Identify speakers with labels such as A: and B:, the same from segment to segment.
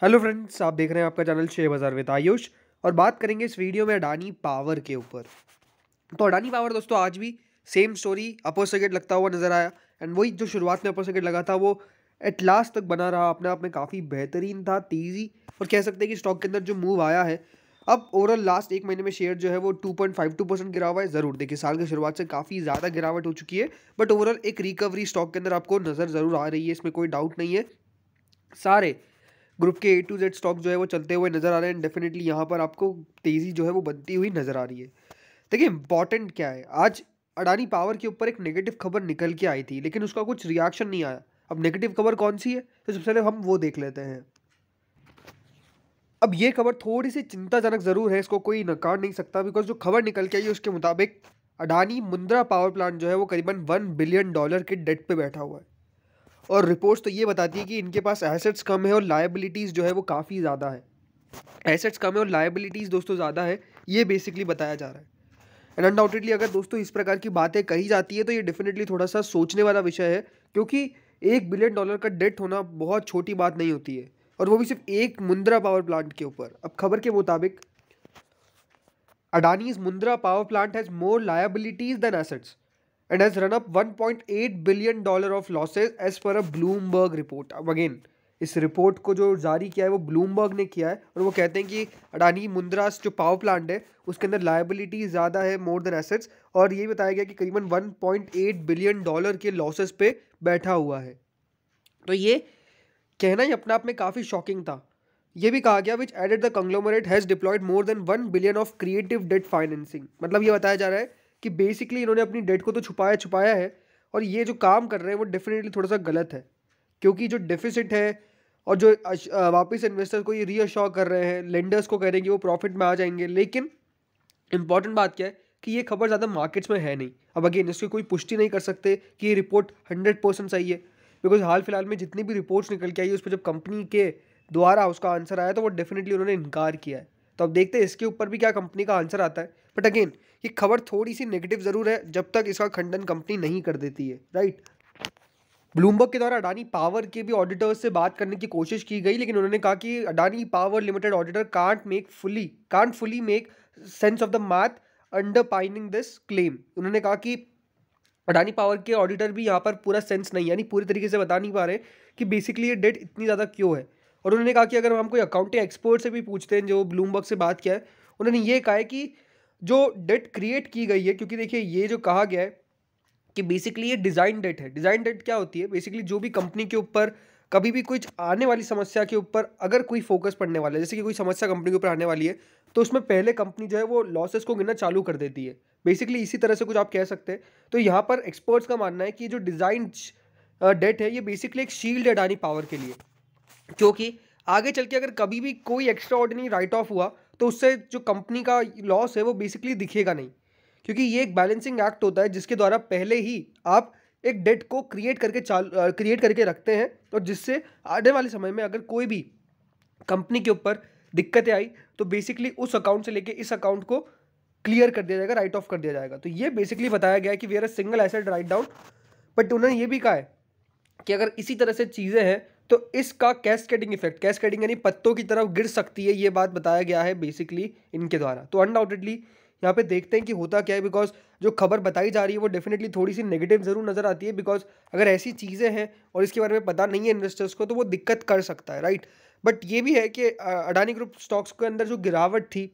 A: Hello friends, आप देख रहे हैं आपका चैनल शेयर बाजार विद आयुष। और बात करेंगे इस वीडियो में अडानी पावर के ऊपर। तो अडानी पावर दोस्तों आज भी सेम स्टोरी, अपर सर्किट लगता हुआ नजर आया। एंड वही जो शुरुआत में अपर सर्किट लगा था वो एट लास्ट तक बना रहा, अपने आप में काफ़ी बेहतरीन था, तेज़ी। और कह सकते हैं कि स्टॉक के अंदर जो मूव आया है, अब ओवरऑल लास्ट एक महीने में शेयर जो है वो 2.52% गिरा हुआ है। ज़रूर देखिए, साल की शुरुआत से काफ़ी ज़्यादा गिरावट हो चुकी है, बट ओवरऑल एक रिकवरी स्टॉक के अंदर आपको नज़र ज़रूर आ रही है, इसमें कोई डाउट नहीं है। सारे ग्रुप के A to Z स्टॉक जो है वो चलते हुए नजर आ रहे हैं। डेफिनेटली यहाँ पर आपको तेजी जो है वो बनती हुई नजर आ रही है। देखिए, इंपॉर्टेंट क्या है, आज अडानी पावर के ऊपर एक नेगेटिव खबर निकल के आई थी, लेकिन उसका कुछ रिएक्शन नहीं आया। अब नेगेटिव खबर कौन सी है, तो सबसे पहले हम वो देख लेते हैं। अब ये खबर थोड़ी सी चिंताजनक जरूर है, इसको कोई नकार नहीं सकता, बिकॉज जो खबर निकल के आई है उसके मुताबिक अडानी मुंद्रा पावर प्लांट जो है वो करीबन $1 बिलियन के डेट पे बैठा हुआ है। और रिपोर्ट्स तो ये बताती है कि इनके पास एसेट्स कम है और लायबिलिटीज़ जो है वो काफ़ी ज़्यादा है। एसेट्स कम है और लायबिलिटीज़ दोस्तों ज़्यादा है, ये बेसिकली बताया जा रहा है। एंड अनडाउटेडली अगर दोस्तों इस प्रकार की बातें कही जाती है तो ये डेफिनेटली थोड़ा सा सोचने वाला विषय है, क्योंकि $1 बिलियन का डेट होना बहुत छोटी बात नहीं होती है, और वो भी सिर्फ एक मुंद्रा पावर प्लांट के ऊपर। अब खबर के मुताबिक Adani's Mundra power plant has more liabilities than assets and has run up $1.8 billion of losses as per a Bloomberg report. अब अगेन इस रिपोर्ट को जो जारी किया है वो ब्लूमबर्ग ने किया है, और वो कहते हैं कि अडानी मुंद्रास जो पावर प्लांट है उसके अंदर लायबिलिटी ज़्यादा है मोर देन एसेट्स, और ये बताया गया कि करीबन $1.8 बिलियन के लॉसेस पे बैठा हुआ है। तो ये कहना ही अपने आप में काफ़ी शॉकिंग था। ये भी कहा गया which added the conglomerate has deployed more than $1 billion of creative debt financing. मतलब ये बताया जा रहा है कि बेसिकली इन्होंने अपनी डेट को तो छुपाया छुपाया है, और ये जो काम कर रहे हैं वो डेफिनेटली थोड़ा सा गलत है, क्योंकि जो डेफिसिट है और जो वापस इन्वेस्टर्स को ये रीअश्योर कर रहे हैं, लेंडर्स को कह रहे हैं कि वो प्रॉफिट में आ जाएंगे। लेकिन इंपॉर्टेंट बात क्या है कि ये खबर ज़्यादा मार्केट्स में है नहीं। अब अगेन इसकी कोई पुष्टि नहीं कर सकते कि ये रिपोर्ट 100% सही है, बिकॉज हाल फिलहाल में जितनी भी रिपोर्ट्स निकल के आई उस पर जब कंपनी के द्वारा उसका आंसर आया तो वो डेफिनेटली उन्होंने इनकार किया है। तो अब देखते हैं इसके ऊपर भी क्या कंपनी का आंसर आता है। बट अगेन ये खबर थोड़ी सी नेगेटिव ज़रूर है जब तक इसका खंडन कंपनी नहीं कर देती है, राइट। ब्लूमबर्ग के द्वारा अडानी पावर के भी ऑडिटर्स से बात करने की कोशिश की गई, लेकिन उन्होंने कहा कि Adani power limited auditor can't fully make sense of the math underpinning this claim. उन्होंने कहा कि अडानी पावर के ऑडिटर भी यहाँ पर पूरा सेंस नहीं, यानी पूरी तरीके से बता नहीं पा रहे कि बेसिकली ये डेट इतनी ज़्यादा क्यों है। और उन्होंने कहा कि अगर हम कोई अकाउंटिंग एक्सपर्ट से भी पूछते हैं जो ब्लूमबर्ग से बात किया है, उन्होंने ये कहा है कि जो डेट क्रिएट की गई है, क्योंकि देखिए ये जो कहा गया है कि बेसिकली ये डिज़ाइन डेट है। डिज़ाइन डेट क्या होती है, बेसिकली जो भी कंपनी के ऊपर कभी भी कुछ आने वाली समस्या के ऊपर अगर कोई फोकस पड़ने वाला है, जैसे कि कोई समस्या कंपनी के ऊपर आने वाली है, तो उसमें पहले कंपनी जो है वो लॉसेस को गिनना चालू कर देती है। बेसिकली इसी तरह से कुछ आप कह सकते हैं। तो यहाँ पर एक्सपर्ट्स का मानना है कि जो डिज़ाइन डेट है ये बेसिकली एक शील्ड है अडानी पावर के लिए, क्योंकि आगे चल के अगर कभी भी कोई एक्स्ट्रा ऑर्डिनरी राइट ऑफ हुआ तो उससे जो कंपनी का लॉस है वो बेसिकली दिखेगा नहीं, क्योंकि ये एक बैलेंसिंग एक्ट होता है जिसके द्वारा पहले ही आप एक डेट को क्रिएट करके रखते हैं, और जिससे आने वाले समय में अगर कोई भी कंपनी के ऊपर दिक्कतें आई तो बेसिकली उस अकाउंट से लेके इस अकाउंट को क्लियर कर दिया जाएगा, राइट ऑफ कर दिया जाएगा। तो ये बेसिकली बताया गया है कि we are a single asset write down. But उन्होंने ये भी कहा है कि अगर इसी तरह से चीज़ें हैं तो इसका कैस्केडिंग इफेक्ट, कैस्केडिंग यानी पत्तों की तरफ गिर सकती है, ये बात बताया गया है बेसिकली इनके द्वारा। तो अनडाउटेडली यहाँ पे देखते हैं कि होता क्या है, बिकॉज जो खबर बताई जा रही है वो डेफिनेटली थोड़ी सी नेगेटिव जरूर नज़र आती है, बिकॉज अगर ऐसी चीज़ें हैं और इसके बारे में पता नहीं है इन्वेस्टर्स को तो वो दिक्कत कर सकता है, राइट। बट ये भी है कि अडानी ग्रुप स्टॉक्स के अंदर जो गिरावट थी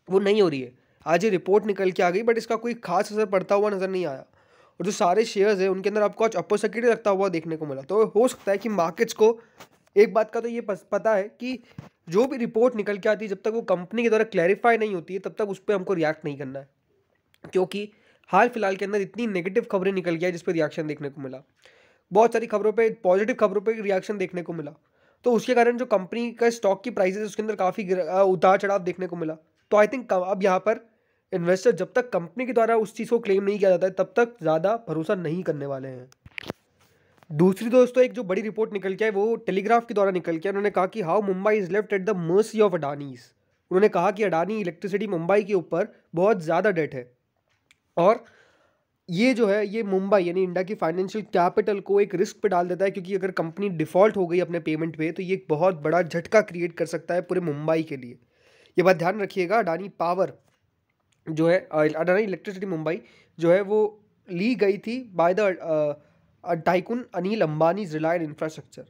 A: वो नहीं हो रही है। आज ये रिपोर्ट निकल के आ गई, बट इसका कोई खास असर पड़ता हुआ नज़र नहीं आया, और जो सारे शेयर्स हैं उनके अंदर आपको आज अपर सर्किट लगता हुआ देखने को मिला। तो हो सकता है कि मार्केट्स को एक बात का तो ये पता है कि जो भी रिपोर्ट निकल के आती है जब तक वो कंपनी के द्वारा क्लैरिफाई नहीं होती है तब तक उस पर हमको रिएक्ट नहीं करना है, क्योंकि हाल फिलहाल के अंदर इतनी नेगेटिव खबरें निकल गया जिस पर रिएक्शन देखने को मिला। बहुत सारी खबरों पे, पॉजिटिव खबरों पे रिएक्शन देखने को मिला, तो उसके कारण जो कंपनी का स्टॉक की प्राइसेस उसके अंदर काफ़ी उतार चढ़ाव देखने को मिला। तो आई थिंक अब यहाँ पर इन्वेस्टर जब तक कंपनी के द्वारा उस चीज़ को क्लेम नहीं किया जाता है तब तक ज़्यादा भरोसा नहीं करने वाले हैं। दूसरी दोस्तों एक जो बड़ी रिपोर्ट निकल के है वो टेलीग्राफ के द्वारा निकल के, उन्होंने कहा कि how Mumbai is left at the mercy of Adanis. उन्होंने कहा कि अडानी इलेक्ट्रिसिटी मुंबई के ऊपर बहुत ज़्यादा डेट है, और ये जो है ये मुंबई यानी इंडिया की फाइनेंशियल कैपिटल को एक रिस्क पे डाल देता है, क्योंकि अगर कंपनी डिफ़ॉल्ट हो गई अपने पेमेंट पे तो ये एक बहुत बड़ा झटका क्रिएट कर सकता है पूरे मुंबई के लिए। ये बात ध्यान रखिएगा। अडानी पावर जो है अडानी इलेक्ट्रिसिटी मुंबई जो है वो ली गई थी by the tycoon Anil Ambani Reliance infrastructure.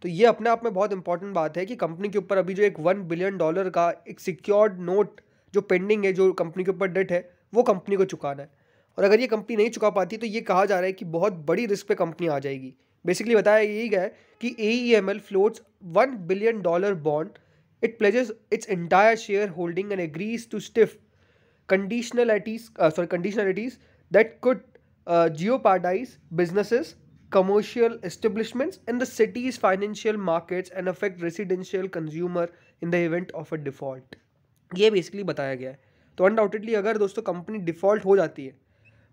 A: तो ये अपने आप में बहुत इंपॉर्टेंट बात है कि कंपनी के ऊपर अभी जो एक $1 बिलियन का एक सिक्योर्ड नोट जो पेंडिंग है, जो कंपनी के ऊपर डेट है, वो कंपनी को चुकाना है। और अगर ये कंपनी नहीं चुका पाती तो ये कहा जा रहा है कि बहुत बड़ी रिस्क पे कंपनी आ जाएगी। बेसिकली बताया यही गया है कि AEML floats $1 billion bond, it pledges its entire shareholding and agrees to stiff conditionalities that could jeopardize businesses, commercial establishments, and the city's financial markets and affect residential consumer in the event of a default. ये basically बताया गया है। तो undoubtedly अगर दोस्तों company default हो जाती है,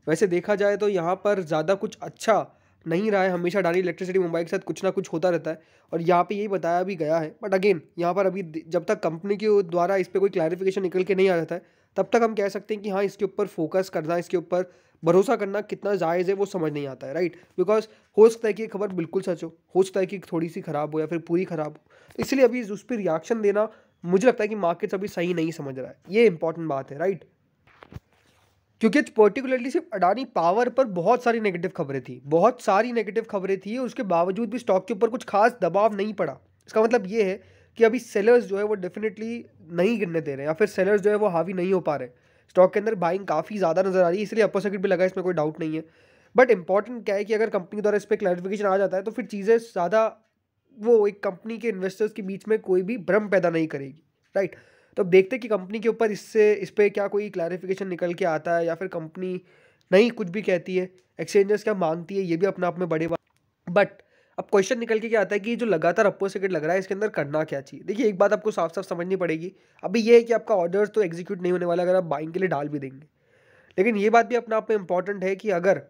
A: वैसे देखा जाए तो यहाँ पर ज़्यादा कुछ अच्छा नहीं रहा है। हमेशा अडानी इलेक्ट्रिसिटी मुंबई के साथ कुछ ना कुछ होता रहता है और यहाँ पे यही बताया भी गया है। बट अगेन यहाँ पर अभी जब तक कंपनी के द्वारा इस पर कोई क्लैरिफिकेशन निकल के नहीं आ जाता है, तब तक हम कह सकते हैं कि हाँ, इसके ऊपर फोकस करना, इसके ऊपर भरोसा करना कितना जायज़ है वो समझ नहीं आता है, राइट। बिकॉज हो सकता है कि ये खबर बिल्कुल सच हो सकता है कि थोड़ी सी ख़राब हो या फिर पूरी ख़राब हो। तो इसलिए अभी उस पर रिएक्शन देना मुझे लगता है कि मार्केट्स अभी सही नहीं समझ रहा है। ये इंपॉर्टेंट बात है, राइट। क्योंकि पर्टिकुलरली सिर्फ अडानी पावर पर बहुत सारी नेगेटिव खबरें थी, बहुत सारी नेगेटिव खबरें थी, उसके बावजूद भी स्टॉक के ऊपर कुछ खास दबाव नहीं पड़ा। इसका मतलब ये है कि अभी सेलर्स जो है वो डेफिनेटली नहीं गिरने दे रहे हैं, या फिर सेलर्स जो है वो हावी नहीं हो पा रहे। स्टॉक के अंदर बाइंग काफ़ी ज़्यादा नजर आ रही है, इसलिए अपर सर्किट भी लगा, इसमें कोई डाउट नहीं है। बट इंपॉर्टेंट क्या है कि अगर कंपनी द्वारा इस पर क्लैरिफिकेशन आ जाता है तो फिर चीज़ें ज़्यादा वो एक कंपनी के इन्वेस्टर्स के बीच में कोई भी भ्रम पैदा नहीं करेगी, राइट। तो अब देखते हैं कि कंपनी के ऊपर इस पे क्या कोई क्लैरिफिकेशन निकल के आता है या फिर कंपनी नहीं कुछ भी कहती है, एक्सचेंजर्स क्या मांगती है, ये भी अपने आप में बड़े बात। बट अब क्वेश्चन निकल के क्या आता है कि जो लगातार अपर सर्किट लग रहा है इसके अंदर करना क्या चाहिए। देखिए एक बात आपको साफ साफ समझनी पड़ेगी। अभी ये है कि आपका ऑर्डर्स तो एग्जीक्यूट नहीं होने वाला अगर आप बाइंग के लिए डाल भी देंगे, लेकिन ये बात भी अपने आप में इंपॉर्टेंट है कि अगर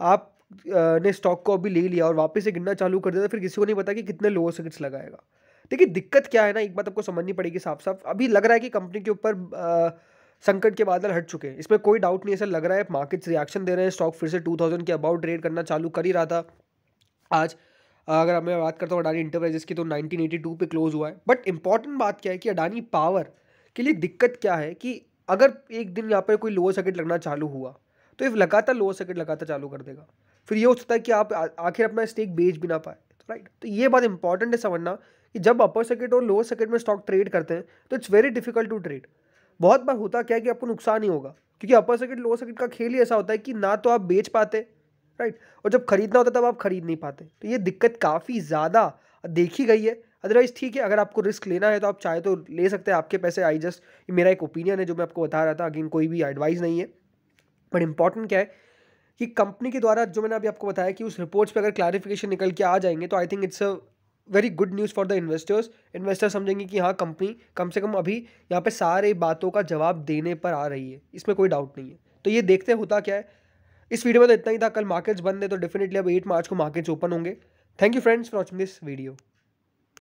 A: आप ने स्टॉक को अभी ले लिया और वापस से गिरना चालू कर दिया तो फिर किसी को नहीं पता कि कितने लोअर सर्किट्स लगाएगा। देखिए दिक्कत क्या है ना, एक बात आपको समझनी पड़ेगी साफ साफ। अभी लग रहा है कि कंपनी के ऊपर संकट के बादल हट चुके हैं, इसमें कोई डाउट नहीं, ऐसा लग रहा है। मार्केट्स रिएक्शन दे रहे हैं, स्टॉक फिर से 2000 के अबाउट ट्रेड करना चालू कर ही रहा था। आज अगर मैं बात करता हूँ अडानी इंटरप्राइजेस की तो 1982 पे क्लोज हुआ है। बट इंपॉर्टेंट बात क्या है कि अडानी पावर के लिए दिक्कत क्या है कि अगर एक दिन यहाँ पर कोई लोअर सर्किट लगना चालू हुआ तो ये लगातार लोअर सर्किट लगातार चालू कर देगा। फिर ये हो सकता है कि आप आखिर अपना स्टेक बेच भी ना पाए, राइट। तो ये बात इंपॉर्टेंट है समझना कि जब अपर सर्किट और लोअर सर्किट में स्टॉक ट्रेड करते हैं तो it's very difficult to trade. बहुत बार होता क्या है कि आपको नुकसान ही होगा, क्योंकि अपर सर्किट लोअर सर्किट का खेल ही ऐसा होता है कि ना तो आप बेच पाते, राइट, और जब खरीदना होता है तब आप खरीद नहीं पाते। तो ये दिक्कत काफ़ी ज़्यादा देखी गई है। अदरवाइज ठीक है, अगर आपको रिस्क लेना है तो आप चाहे तो ले सकते हैं, आपके पैसे। आई जस्ट ये मेरा एक ओपिनियन है जो मैं आपको बता रहा था, अगेन कोई भी एडवाइस नहीं है। बट इंपॉर्टेंट क्या है कि कंपनी के द्वारा जो मैंने अभी आपको बताया कि उस रिपोर्ट्स पे अगर क्लैरिफिकेशन निकल के आ जाएंगे तो I think it's a very good news for the investors. Investor समझेंगे कि हाँ, कंपनी कम से कम अभी यहाँ पे सारे बातों का जवाब देने पर आ रही है, इसमें कोई डाउट नहीं है। तो ये देखते होता क्या है। इस वीडियो में तो इतना ही था। कल मार्केट्स बंद है तो डेफिनेटली अब 8 मार्च को मार्केट्स ओपन होंगे। Thank you friends for watching this video.